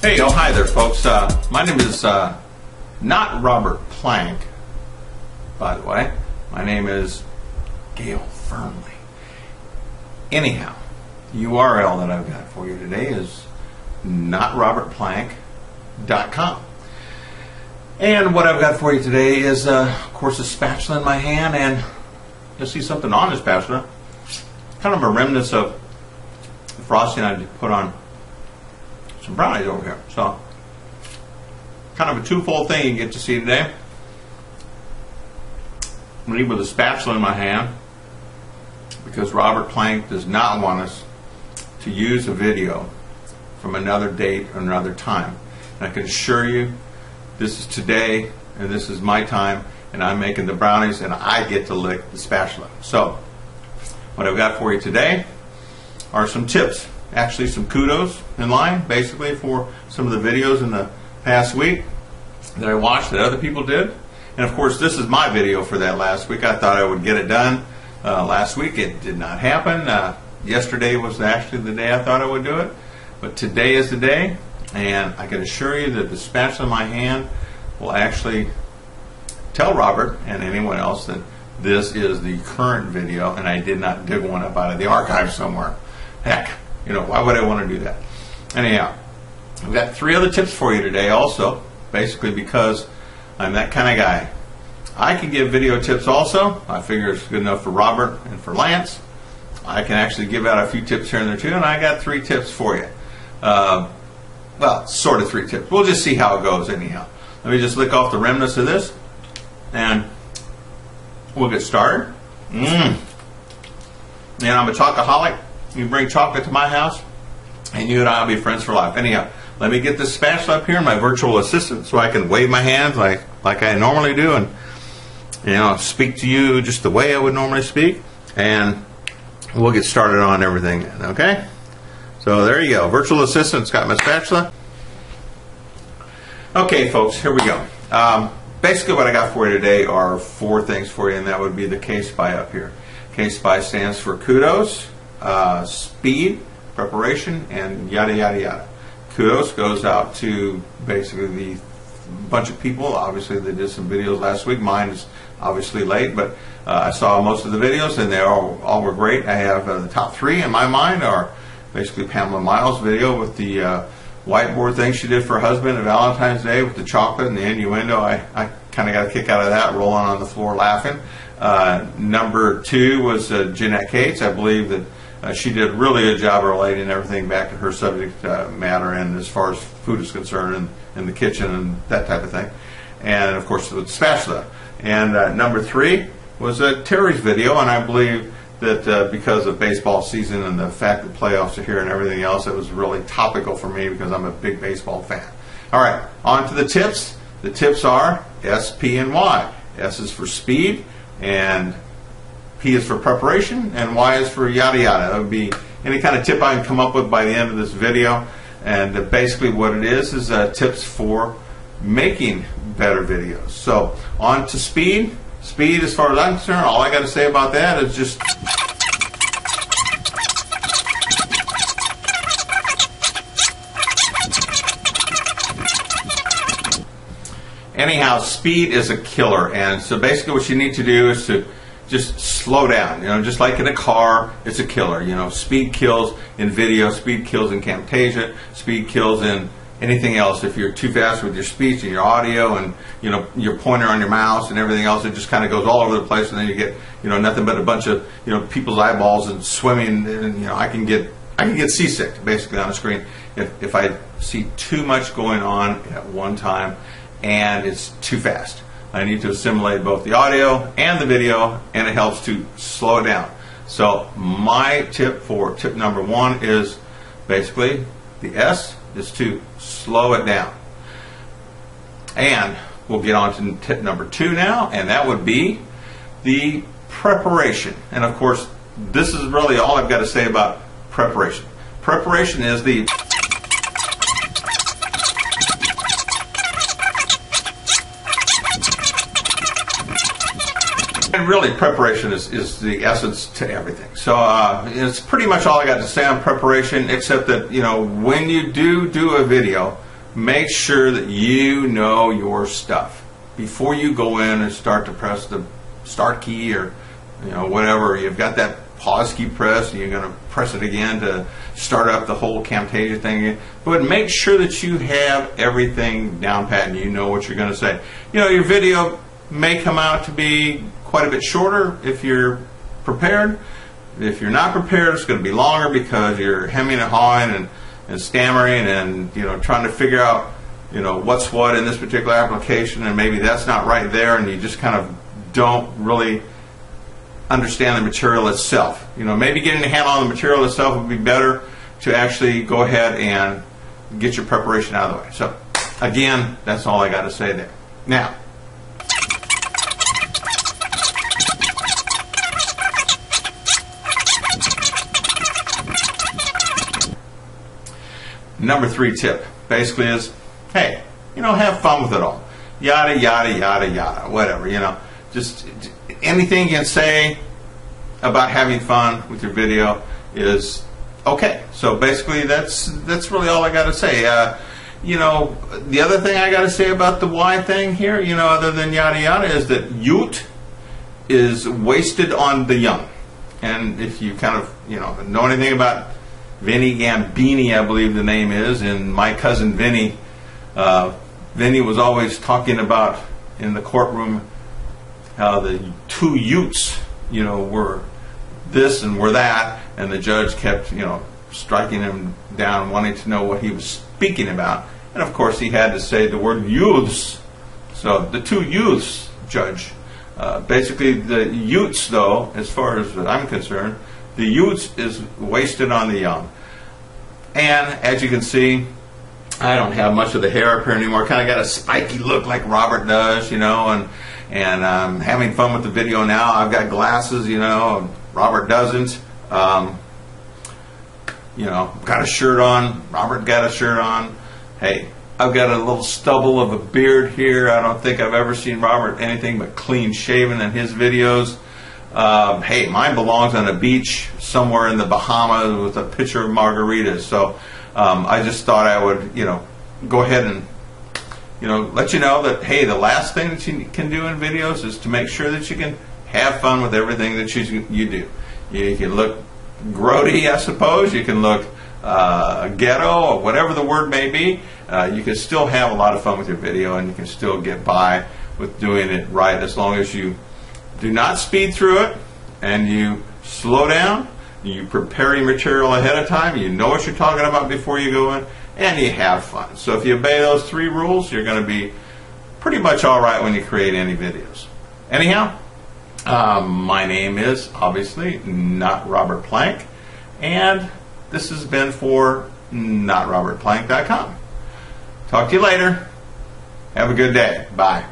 Hey, oh hi there folks. My name is not Robert Plank, by the way. My name is Gail Fernley. Anyhow, the URL that I've got for you today is notrobertplank.com. And what I've got for you today is, of course, a spatula in my hand, and you'll see something on this spatula. Kind of a remnants of the frosting I put on some brownies over here. So, kind of a twofold thing you get to see today. I'm going to leave with a spatula in my hand because Robert Plank does not want us to use a video from another date or another time. And I can assure you, this is today and this is my time, and I'm making the brownies and I get to lick the spatula. So, what I've got for you today are some tips. Actually, some kudos in line, basically, for some of the videos in the past week that I watched that other people did. And of course, this is my video for that last week. I thought I would get it done last week. It did not happen. Yesterday was actually the day I thought I would do it. But today is the day, and I can assure you that the spatula in my hand will actually tell Robert and anyone else that this is the current video, and I did not dig one up out of the archive somewhere. Heck. You know, why would I want to do that? Anyhow, I've got 3 other tips for you today also, basically because I'm that kind of guy. I can give video tips also. I figure it's good enough for Robert and for Lance. I can actually give out a few tips here and there too, and I got 3 tips for you. Well, sort of 3 tips. We'll just see how it goes anyhow. Let me just lick off the remnants of this, and we'll get started. And I'm a chocoholic. You bring chocolate to my house, and you and I will be friends for life. Anyhow, let me get this spatula up here, my virtual assistant, so I can wave my hands like I normally do, and speak to you just the way I would normally speak, and we'll get started on everything then, okay? So there you go. Virtual assistant's got my spatula. Okay, folks, here we go. Basically, what I got for you today are 4 things for you, and that would be the case by up here. Case by stands for kudos, speed, preparation, and yada yada yada. Kudos goes out to basically the bunch of people. Obviously, they did some videos last week. Mine is obviously late, but I saw most of the videos, and they all were great. I have the top 3 in my mind are basically Pamela Miles' video with the whiteboard thing she did for her husband at Valentine's Day with the chocolate and the innuendo. I kind of got a kick out of that, rolling on the floor laughing. Number 2 was Jeanette Cates. I believe that she did really a good job of relating everything back to her subject matter, and as far as food is concerned, in the kitchen and that type of thing. And of course, with spatula. And number 3 was Terry's video, and I believe that because of baseball season and the fact that playoffs are here and everything else, it was really topical for me because I'm a big baseball fan. All right, on to the tips. The tips are S, P, and Y. S is for speed, and P is for preparation, and Y is for yada yada. That would be any kind of tip I can come up with by the end of this video. And basically what it is tips for making better videos. So on to speed. Speed, as far as I'm concerned, all I got to say about that is just anyhow, speed is a killer. And so basically what you need to do is to just slow down. Just like in a car, it's a killer. Speed kills in video, speed kills in Camtasia, speed kills in anything else. If you're too fast with your speech and your audio and your pointer on your mouse and everything else, it just kind of goes all over the place, and then you get nothing but a bunch of people's eyeballs and swimming, and I can get seasick basically on a screen if I see too much going on at one time and it's too fast. I need to assimilate both the audio and the video, and it helps to slow it down. So my tip for tip number 1 is basically the S is to slow it down. And we'll get on to tip number 2 now, and that would be the preparation. And of course, this is really all I've got to say about preparation. Preparation is the And really, preparation is the essence to everything. So it's pretty much all I got to say on preparation, except that, when you do a video, make sure that you know your stuff before you go in and start to press the start key, or whatever. You've got that pause key pressed, and you're going to press it again to start up the whole Camtasia thing again. But make sure that you have everything down pat and you know what you're going to say. Your video may come out to be quite a bit shorter if you're prepared. If you're not prepared, it's going to be longer because you're hemming and hawing and stammering and trying to figure out what's what in this particular application, and maybe that's not right there, and you just kind of don't really understand the material itself. Maybe getting a handle on the material itself would be better to actually go ahead and get your preparation out of the way. So again, that's all I got to say there. Now, number 3 tip basically is, hey, have fun with it all. Yada, yada, yada, yada, whatever, just anything you can say about having fun with your video is okay. So basically that's really all I got to say. The other thing I got to say about the why thing here, other than yada yada, is that youth is wasted on the young. And if you kind of know anything about Vinny Gambini, I believe the name is, and My Cousin Vinny, Vinny was always talking about in the courtroom how the 2 Utes, were this and were that, and the judge kept, striking him down, wanting to know what he was speaking about. And of course, he had to say the word youths. So the 2 youths, Judge. Basically, the Utes, though, as far as I'm concerned, the youths is wasted on the young. And as you can see, I don't have much of the hair up here anymore. Kind of got a spiky look like Robert does, and I'm having fun with the video now. I've got glasses, and Robert doesn't. Got a shirt on. Robert got a shirt on. Hey, I've got a little stubble of a beard here. I don't think I've ever seen Robert anything but clean shaven in his videos. Hey, mine belongs on a beach somewhere in the Bahamas with a pitcher of margaritas. So I just thought I would, go ahead and let you know that, hey, the last thing that you can do in videos is to make sure that you can have fun with everything that you do. You can look grody, I suppose. You can look ghetto, or whatever the word may be. You can still have a lot of fun with your video, and you can still get by with doing it right, as long as you do not speed through it, and you slow down, you prepare your material ahead of time, you know what you're talking about before you go in, and you have fun. So if you obey those 3 rules, you're going to be pretty much all right when you create any videos. Anyhow, my name is obviously not Robert Plank, and this has been for NotRobertPlank.com. Talk to you later. Have a good day. Bye.